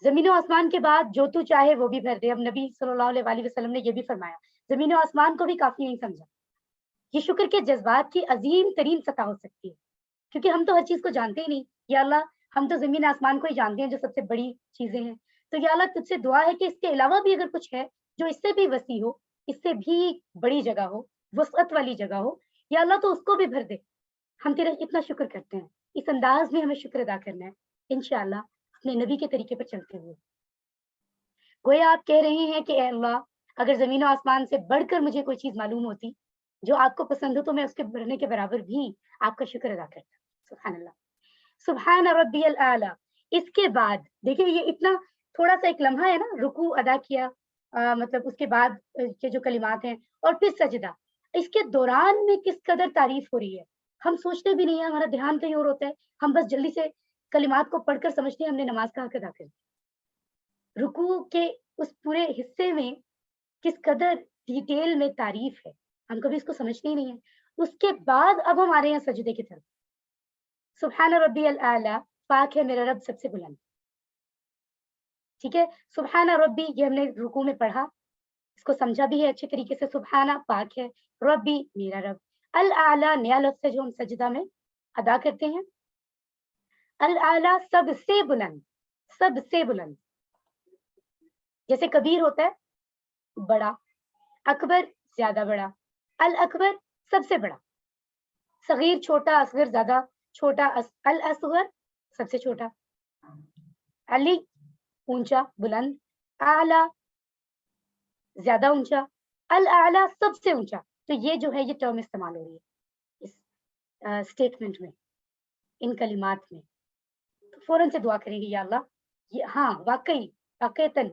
زمین و آسمان کے بعد جو تو چاہے وہ بھی بھر دے. اب نبی صلی اللہ علیہ وآلہ وسلم نے یہ بھی فرمایا زمین و آسمان کو بھی کافی نہیں سمجھا. یہ شکر کے جذبات کی عظیم ترین سطح ہو سکتی ہے کیونکہ ہم تو ہر چیز کو جانتے ہی نہیں. یا اللہ ہم تو زمین آسمان کو ہی جانتے ہیں جو سب سے بڑی چیزیں ہیں, تو یا اللہ تجھ سے دعا ہے کہ اس کے علاوہ بھی اگر کچھ ہے جو اس سے بھی وسیع ہو, اس سے بھی بڑی جگہ ہو, وسعت والی جگہ ہو, یا اللہ تو اس کو بھی بھر دے. ہم تیرا اتنا شکر کرتے ہیں. اس انداز میں ہمیں شکر ادا کرنا ہے انشاءاللہ اپنے نبی کے طریقے پر چلتے ہوئے. گویا آپ کہہ رہے ہیں کہ اے اللہ اگر زمین و آسمان سے بڑھ کر مجھے کوئی چیز معلوم ہوتی جو آپ کو پسند ہو تو میں اس کے بڑھنے کے برابر بھی آپ کا شکر ادا کرتا. سبحان اللہ. سبحان ربی الاعلی. اس کے بعد دیکھیں یہ اتنا تھوڑا سا ایک لمحہ ہے نا, رکوع ادا کیا, مطلب اس کے بعد کے جو کلمات ہیں اور پھر سجدہ, اس کے دوران میں کس قدر تعریف ہو رہی ہے ہم سوچتے بھی نہیں ہیں, ہمارا دھیان کہیں اور ہوتا ہے, ہم بس جلدی سے کلمات کو پڑھ کر سمجھتے ہیں ہم نے نماز کا حق ادا کر. رکوع کے اس پورے حصے میں کس قدر ڈیٹیل میں تعریف ہے, ہم کبھی اس کو سمجھتے ہی نہیں ہیں. اس کے بعد اب ہمارے یہاں سجدے کی طرف. سبحان ربی الاعلی, پاک ہے میرا رب سب سے بلند. ٹھیک ہے. سبحان ربی یہ ہم نے رکوع میں پڑھا, اس کو سمجھا بھی ہے اچھے طریقے سے. سبحانہ پاک ہے, ربی میرا رب, الاعلی نیا لفظ ہے جو ہم سجدہ میں ادا کرتے ہیں. الاعلی سب سے بلند, سب سے بلند. جیسے کبیر ہوتا ہے بڑا, اکبر زیادہ بڑا, الاکبر سب سے بڑا, صغیر چھوٹا, اصغر زیادہ چھوٹا, الاصغر سب سے چھوٹا, علی اونچا بلند, اعلی زیادہ اونچا, الاعلی سب سے اونچا. تو یہ جو ہے یہ ٹرم استعمال ہو رہی ہے اس اسٹیٹمنٹ میں, ان کلمات میں. تو فوراً سے دعا کریں گے یا اللہ یہ ہاں واقعتاً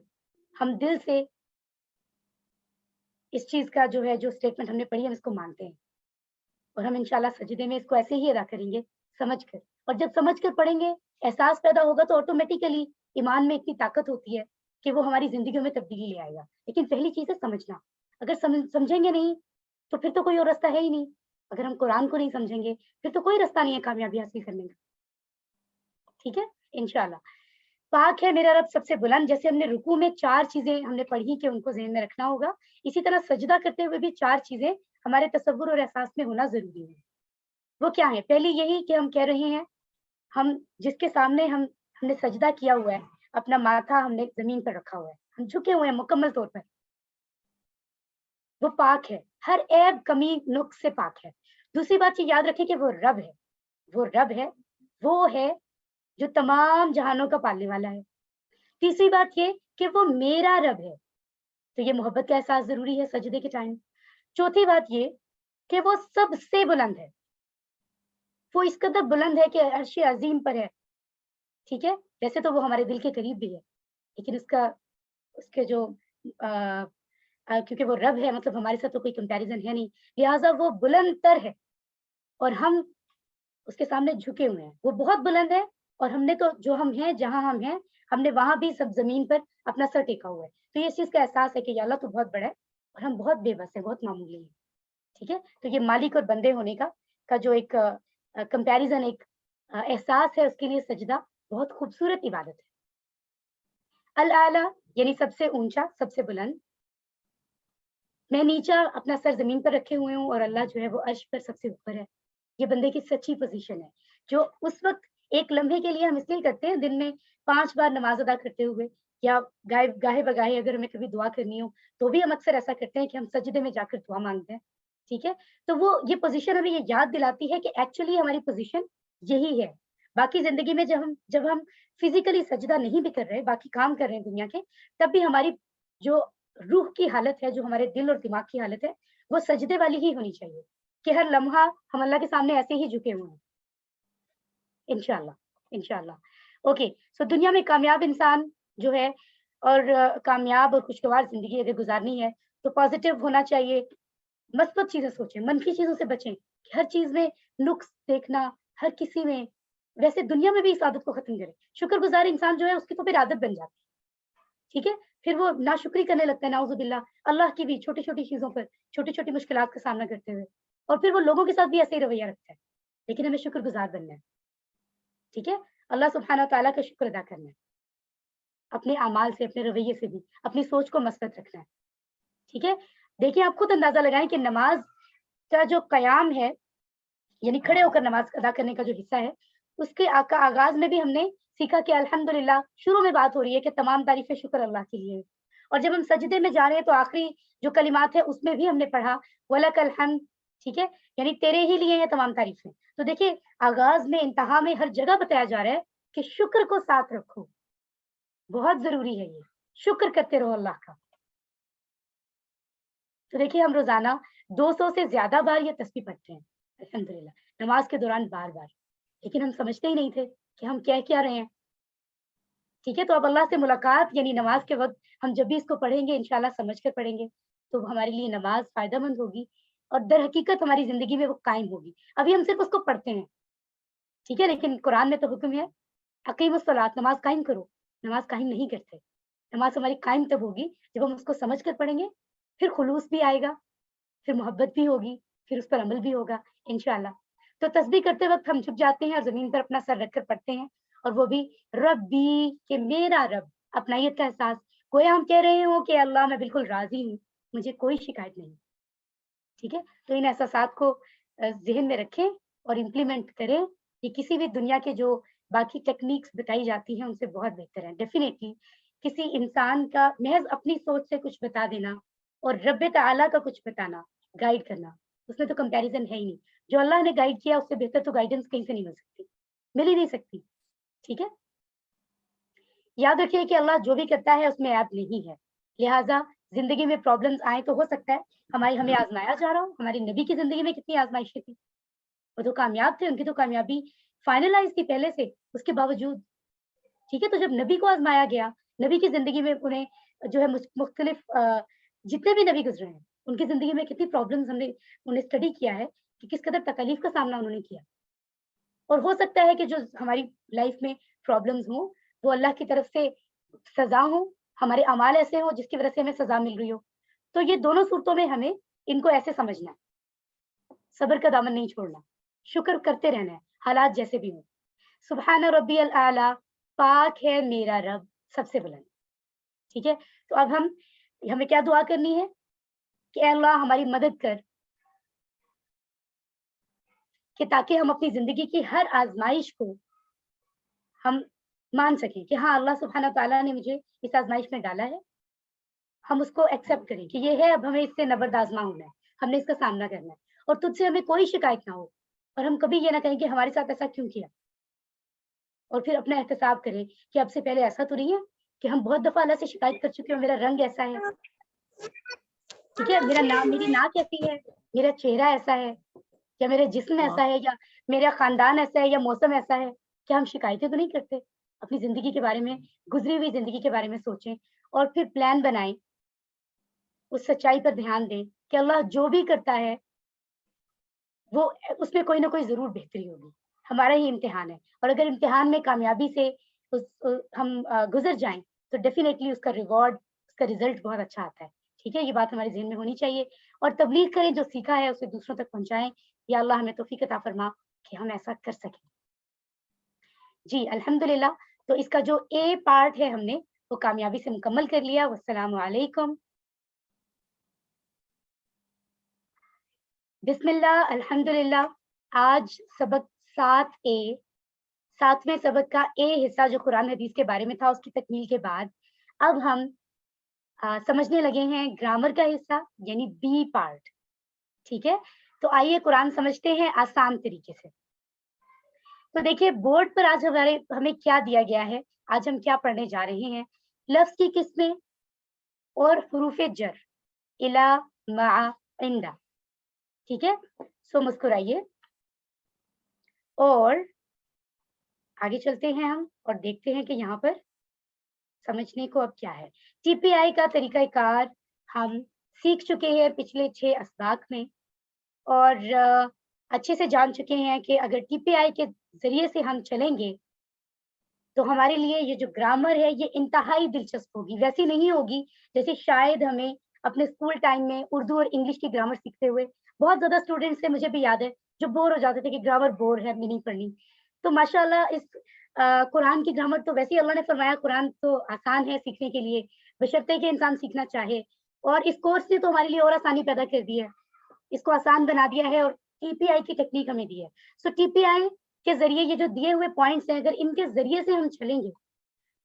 ہم دل سے اس چیز کا جو ہے جو اسٹیٹمنٹ ہم نے پڑھی ہم اس کو مانتے ہیں, اور ہم انشاءاللہ سجدے میں اس کو ایسے ہی ادا کریں گے سمجھ کر, اور جب سمجھ کر پڑھیں گے احساس پیدا ہوگا تو آٹومیٹیکلی ایمان میں اتنی طاقت ہوتی ہے کہ وہ ہماری زندگیوں میں تبدیلی لے آئے گا. لیکن پہلی چیز ہے سمجھنا. اگر سمجھیں گے نہیں تو پھر تو کوئی اور راستہ ہے ہی نہیں. اگر ہم قرآن کو نہیں سمجھیں گے پھر تو کوئی راستہ نہیں ہے کامیابی حاصل کرنے کا. ٹھیک ہے انشاءاللہ. پاک ہے میرا رب سب سے بلند. جیسے ہم نے رکوع میں 4 چیزیں ہم نے پڑھی کہ ان کو ذہن میں رکھنا ہوگا, اسی طرح سجدہ کرتے ہوئے بھی 4 چیزیں ہمارے تصور اور احساس میں ہونا ضروری ہے. وہ کیا ہے؟ پہلی یہی کہ ہم کہہ رہے ہیں ہم جس کے سامنے ہم نے سجدہ کیا ہوا ہے, اپنا ماتھا ہم نے زمین پر رکھا ہوا ہے, ہم جھکے ہوئے ہیں مکمل طور پر, وہ پاک ہے, ہر عیب کمی نقص سے پاک ہے. دوسری بات یہ یاد رکھیں کہ وہ رب ہے, وہ رب ہے, وہ ہے جو تمام جہانوں کا پالنے والا ہے. تیسری بات یہ کہ وہ میرا رب ہے, تو یہ محبت کا احساس ضروری ہے سجدے کے ٹائم. چوتھی بات یہ کہ وہ سب سے بلند ہے, وہ اس قدر بلند ہے کہ عرش عظیم پر ہے. ٹھیک ہے, ویسے تو وہ ہمارے دل کے قریب بھی ہے, لیکن اس کے جو کیونکہ وہ رب ہے, مطلب ہمارے ساتھ تو کوئی کمپیریزن ہے نہیں, لہٰذا وہ بلند تر ہے اور ہم اس کے سامنے جھکے ہوئے ہیں. وہ بہت بلند ہے اور ہم نے تو جو ہم ہیں جہاں ہم ہیں ہم نے وہاں بھی سب زمین پر اپنا سر ٹیکا ہوا ہے. تو یہ اس چیز کا احساس ہے کہ یا اللہ تو بہت بڑا ہے اور ہم بہت بے بس ہیں, بہت معمولی ہیں. ٹھیک ہے, تو یہ مالک اور بندے ہونے کا جو ایک کمپیریزن, ایک احساس ہے, اس کے لیے سجدہ بہت خوبصورت عبادت ہے. الاعلی یعنی سب سے اونچا, سب سے بلند. میں نیچا اپنا سر زمین پر رکھے ہوئے ہوں اور اللہ جو ہے وہ عرش پر سب سے اوپر ہے. یہ بندے کی سچی پوزیشن ہے, جو اس وقت ایک لمحے کے لیے ہم اس لیے کرتے ہیں دن میں 5 بار نماز ادا کرتے ہوئے, یا گاہے بگاہے اگر ہمیں کبھی دعا کرنی ہو تو بھی ہم اکثر ایسا کرتے ہیں کہ ہم سجدے میں جا کر دعا مانگتے ہیں. ٹھیک ہے, تو وہ یہ پوزیشن ہمیں یہ یاد دلاتی ہے کہ ایکچولی ہماری پوزیشن یہی ہے. باقی زندگی میں جب ہم فزیکلی سجدہ نہیں بھی کر رہے, باقی کام کر رہے ہیں دنیا کے, تب بھی ہماری جو روح کی حالت ہے, جو ہمارے دل اور دماغ کی حالت ہے, وہ سجدے والی ہی ہونی چاہیے کہ ہر لمحہ ہم اللہ کے سامنے ایسے ہی جھکے ہوئے ہیں. انشاءاللہ انشاءاللہ. اوکے, سو دنیا میں کامیاب انسان جو ہے, اور کامیاب اور خوشگوار زندگی اگر گزارنی ہے تو پازیٹیو ہونا چاہیے, مثبت چیزیں سوچیں, منفی چیزوں سے بچیں. ہر چیز میں نقص دیکھنا, ہر کسی میں, ویسے دنیا میں بھی اس عادت کو ختم کریں. شکر گزار انسان جو ہے اس کی تو پھر عادت بن جاتی ہے. ٹھیک ہے, پھر وہ ناشکری کرنے لگتا ہے, نعوذ باللہ, اللہ کی بھی چھوٹی چھوٹی چیزوں پر, چھوٹی چھوٹی مشکلات کا سامنا کرتے ہوئے, اور پھر وہ لوگوں کے ساتھ بھی ایسے ہی رویہ رکھتا ہے. لیکن ہمیں شکر گزار بننا ہے. ٹھیک ہے, اللہ سبحانہ تعالیٰ کا شکر ادا کرنا ہے, اپنے اعمال سے, اپنے رویے سے بھی, اپنی سوچ کو مثبت رکھنا ہے. ٹھیک ہے, دیکھیں آپ خود اندازہ لگائیں کہ نماز کا جو قیام ہے, یعنی کھڑے ہو کر نماز ادا کرنے کا جو حصہ ہے, اس کے آغاز میں بھی ہم نے سیکھا کہ الحمدللہ, شروع میں بات ہو رہی ہے کہ تمام تعریفیں شکر اللہ کے لیے. اور جب ہم سجدے میں جا رہے ہیں تو آخری جو کلمات ہے اس میں بھی ہم نے پڑھا وَلَكَ الْحَمْدُ. ٹھیک ہے, یعنی تیرے ہی لیے یہ تمام تعریفیں. تو دیکھیے آغاز میں, انتہا میں, ہر جگہ بتایا جا رہا ہے کہ شکر کو ساتھ رکھو, بہت ضروری ہے یہ, شکر کرتے رہو اللہ کا. تو دیکھیے ہم روزانہ 200 سے زیادہ بار یہ تسبیح پڑھتے ہیں الحمدللہ, نماز کے دوران بار بار, لیکن ہم سمجھتے ہی نہیں تھے کہ ہم کیا رہے ہیں. ٹھیک ہے, تو اب اللہ سے ملاقات یعنی نماز کے وقت ہم جب بھی اس کو پڑھیں گے انشاءاللہ سمجھ کر پڑھیں گے تو ہمارے لیے نماز فائدہ مند ہوگی, اور در حقیقت ہماری زندگی میں وہ قائم ہوگی. ابھی ہم صرف اس کو پڑھتے ہیں, ٹھیک ہے, لیکن قرآن میں تو حکم ہے اقیم الصلاۃ, نماز قائم کرو. نماز قائم نہیں کرتے. نماز ہماری قائم تب ہوگی جب ہم اس کو سمجھ کر پڑھیں گے, پھر خلوص بھی آئے گا, پھر محبت بھی ہوگی, پھر اس پر عمل بھی ہوگا انشاءاللہ. تو تسبیح کرتے وقت ہم جھک جاتے ہیں اور زمین پر اپنا سر رکھ کر پڑھتے ہیں, اور وہ بھی ربی, کہ میرا رب, اپنائیت کا احساس. گویا ہم کہہ رہے ہوں کہ اللہ میں بالکل راضی ہوں, مجھے کوئی شکایت نہیں. ٹھیک ہے, تو ان احساسات کو ذہن میں رکھیں اور امپلیمنٹ کریں. یہ کسی بھی دنیا کے جو باقی ٹیکنیکس بتائی جاتی ہیں ان سے بہت بہتر ہے. ڈیفینیٹلی کسی انسان کا محض اپنی سوچ سے کچھ بتا دینا اور رب تعالیٰ کا کچھ بتانا, گائیڈ کرنا, اس میں تو کمپیریزن ہے ہی نہیں. جو اللہ نے گائیڈ کیا اس سے بہتر تو گائیڈنس کہیں سے نہیں مل سکتی, مل ہی نہیں سکتی. ٹھیک ہے, یاد رکھیے کہ اللہ جو بھی کرتا ہے اس میں عیب نہیں ہے. لہٰذا زندگی میں پرابلمس آئیں تو ہو سکتا ہے ہمیں آزمایا جا رہا ہو. ہماری نبی کی زندگی میں کتنی آزمائشیں تھی, وہ تو کامیاب تھے, ان کی تو کامیابی فائنلائز تھی پہلے سے, اس کے باوجود. ٹھیک ہے, تو جب نبی کو آزمایا گیا, نبی کی زندگی میں انہیں جو ہے مختلف جتنے بھی نبی گزرے ہیں ان کی زندگی میں کتنی پرابلمس ہم نے انہیں اسٹڈی کیا ہے کہ کس قدر تکلیف کا سامنا انہوں نے کیا. اور ہو سکتا ہے کہ جو ہماری لائف میں پرابلمز ہوں وہ اللہ کی طرف سے سزا ہوں, ہمارے اعمال ایسے ہوں جس کی وجہ سے ہمیں سزا مل رہی ہو. تو یہ دونوں صورتوں میں ہمیں ان کو ایسے سمجھنا ہے, صبر کا دامن نہیں چھوڑنا, شکر کرتے رہنا ہے حالات جیسے بھی ہوں. سبحان ربی الاعلی, پاک ہے میرا رب سب سے بلند. ٹھیک ہے, تو اب ہمیں کیا دعا کرنی ہے کہ اے اللہ ہماری مدد کر کہ تاکہ ہم اپنی زندگی کی ہر آزمائش کو ہم مان سکیں کہ ہاں اللہ سبحانہ تعالیٰ نے مجھے اس آزمائش میں ڈالا ہے, ہم اس کو ایکسیپٹ کریں کہ یہ ہے, اب ہمیں اس سے نبرد آزما ہونا ہے, ہم نے اس کا سامنا کرنا ہے, اور تجھ سے ہمیں کوئی شکایت نہ ہو, اور ہم کبھی یہ نہ کہیں کہ ہمارے ساتھ ایسا کیوں کیا, اور پھر اپنا احتساب کریں کہ اب سے پہلے ایسا تو نہیں ہے کہ ہم بہت دفعہ اللہ سے شکایت کر چکے ہو, میرا رنگ ایسا ہے, ٹھیک ہے, میری ناک ایسی ہے, میرا چہرہ ایسا ہے, یا میرا جسم ایسا ہے, یا میرا خاندان ایسا ہے, یا موسم ایسا ہے. کیا ہم شکایتیں تو نہیں کرتے؟ اپنی زندگی کے بارے میں, گزری ہوئی زندگی کے بارے میں سوچیں, اور پھر پلان بنائیں, اس سچائی پر دھیان دیں کہ اللہ جو بھی کرتا ہے وہ اس میں کوئی نہ کوئی ضرور بہتری ہوگی, ہمارا ہی امتحان ہے, اور اگر امتحان میں کامیابی سے ہم گزر جائیں تو ڈیفینیٹلی اس کا ریوارڈ, اس کا رزلٹ بہت اچھا آتا ہے. ٹھیک ہے, یہ بات ہمارے ذہن میں ہونی چاہیے, اور تبلیغ کریں, جو سیکھا ہے اسے دوسروں تک پہنچائیں. یا اللہ ہمیں توفیق عطا فرما کہ ہم ایسا کر سکیں. جی الحمدللہ, تو اس کا جو اے پارٹ ہے ہم نے وہ کامیابی سے مکمل کر لیا. والسلام علیکم. بسم اللہ, الحمدللہ. آج سبق 7A, 7ویں سبق کا اے حصہ جو قرآن حدیث کے بارے میں تھا, اس کی تکمیل کے بعد اب ہم سمجھنے لگے ہیں گرامر کا حصہ, یعنی بی پارٹ. ٹھیک ہے, تو آئیے قرآن سمجھتے ہیں آسان طریقے سے. تو دیکھیے بورڈ پر آج ہمیں کیا دیا گیا ہے, آج ہم کیا پڑھنے جا رہے ہیں. لفظ کی قسمیں اور حروف جر, الا, مع, عند. ٹھیک ہے, سو مسکرائیے اور آگے چلتے ہیں ہم اور دیکھتے ہیں کہ یہاں پر سمجھنے کو اب کیا ہے. ٹی پی آئی کا طریقہ کار ہم سیکھ چکے ہیں پچھلے 6 اسباق میں, اور اچھے سے جان چکے ہیں کہ اگر ٹی پی آئی کے ذریعے سے ہم چلیں گے تو ہمارے لیے یہ جو گرامر ہے یہ انتہائی دلچسپ ہوگی. ویسی نہیں ہوگی جیسے شاید ہمیں اپنے اسکول ٹائم میں اردو اور انگلش کی گرامر سیکھتے ہوئے بہت زیادہ اسٹوڈینٹس سے مجھے بھی یاد ہے جو بور ہو جاتے تھے کہ گرامر بور ہے, ہمیں نہیں پڑھنی. تو ماشاءاللہ اس قرآن کی گرامر تو ویسے اللہ نے فرمایا قرآن تو آسان ہے سیکھنے کے لیے, بشرطے کہ انسان سیکھنا چاہے, اور اس کورس نے تو ہمارے لیے اور آسانی پیدا کر دی ہے, اس کو آسان بنا دیا ہے, اور ٹی پی آئی کی ٹیکنیک ہمیں دی ہے. سو ٹی پی آئی کے ذریعے یہ جو دیے ہوئے پوائنٹس ہیں, اگر ان کے ذریعے سے ہم چلیں گے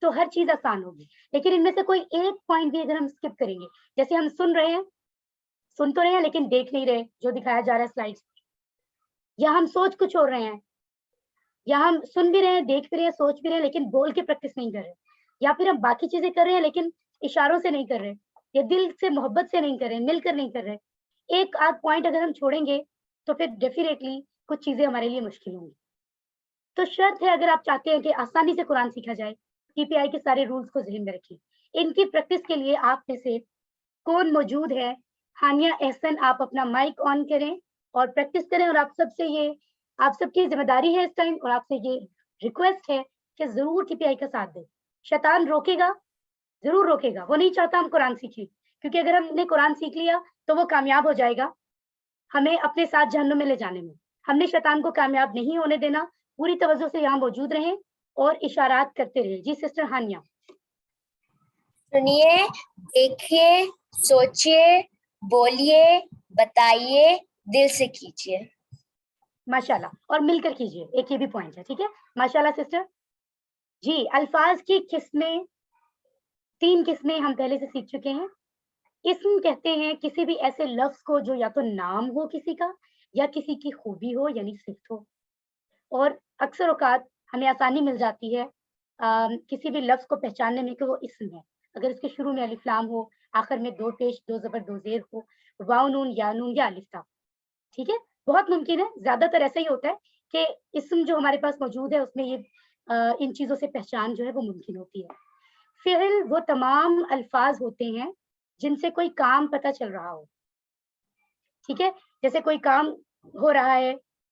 تو ہر چیز آسان ہوگی. لیکن ان میں سے کوئی ایک پوائنٹ بھی اگر ہم اسکپ کریں گے, جیسے ہم سن تو رہے ہیں لیکن دیکھ نہیں رہے جو دکھایا جا رہا ہے سلائڈس, یا ہم سوچ کچھ اور رہے ہیں, یا ہم سن بھی رہے ہیں, دیکھ بھی رہے ہیں, سوچ بھی رہے ہیں, لیکن بول کے پریکٹس نہیں کر رہے, یا پھر ہم باقی چیزیں کر رہے ہیں لیکن اشاروں سے نہیں کر رہے, یا دل سے محبت سے نہیں کر رہے, مل کر نہیں کر رہے. ایک آدھ پوائنٹ اگر ہم چھوڑیں گے تو پھر ڈیفینیٹلی کچھ چیزیں ہمارے لیے مشکل ہوں گی. تو شرط ہے اگر آپ چاہتے ہیں کہ آسانی سے قرآن سیکھا جائے, ٹی پی آئی کے سارے رولز کو ذہن میں رکھیں. ان کی پریکٹس کے لیے آپ میں سے کون موجود ہے؟ ہانیہ احسن, آپ اپنا مائک آن کریں اور پریکٹس کریں, اور آپ سب کی ذمہ داری ہے اس ٹائم, اور آپ سے یہ ریکویسٹ ہے کہ ضرور ٹی پی آئی کا ساتھ دیں. شیطان روکے گا, ضرور روکے گا, وہ نہیں چاہتا ہم قرآن سیکھیں, کیونکہ اگر ہم نے قرآن سیکھ لیا تو وہ کامیاب ہو جائے گا ہمیں اپنے ساتھ جہنم میں لے جانے میں. ہم نے شیطان کو کامیاب نہیں ہونے دینا. پوری توجہ سے یہاں موجود رہیں اور اشارات کرتے رہیں. جی سسٹر ہانیہ. سنیے, دیکھیے, سوچیے, بولیے, بتائیے, دل سے کیجیے. ماشاءاللہ, اور مل کر کیجیے, ایک یہ بھی پوائنٹ ہے. ٹھیک ہے, ماشاءاللہ سسٹر. جی, الفاظ کی قسمیں, 3 قسمیں ہم پہلے سے سیکھ چکے ہیں. اسم کہتے ہیں کسی بھی ایسے لفظ کو جو یا تو نام ہو کسی کا, یا کسی کی خوبی ہو یعنی صفت ہو. اور اکثر اوقات ہمیں آسانی مل جاتی ہے کسی بھی لفظ کو پہچاننے میں کہ وہ اسم ہے, اگر اس کے شروع میں الف لام ہو, آخر میں 2 پیش 2 زبر 2 زیر ہو, واو نون یا نون یا الف تا. ٹھیک ہے, بہت ممکن ہے, زیادہ تر ایسا ہی ہوتا ہے کہ اسم جو ہمارے پاس موجود ہے اس میں یہ ان چیزوں سے پہچان جو ہے وہ ممکن ہوتی ہے. فعل وہ تمام الفاظ ہوتے ہیں جن سے کوئی کام پتہ چل رہا ہو. ٹھیک ہے, جیسے کوئی کام ہو رہا ہے,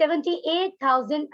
78,000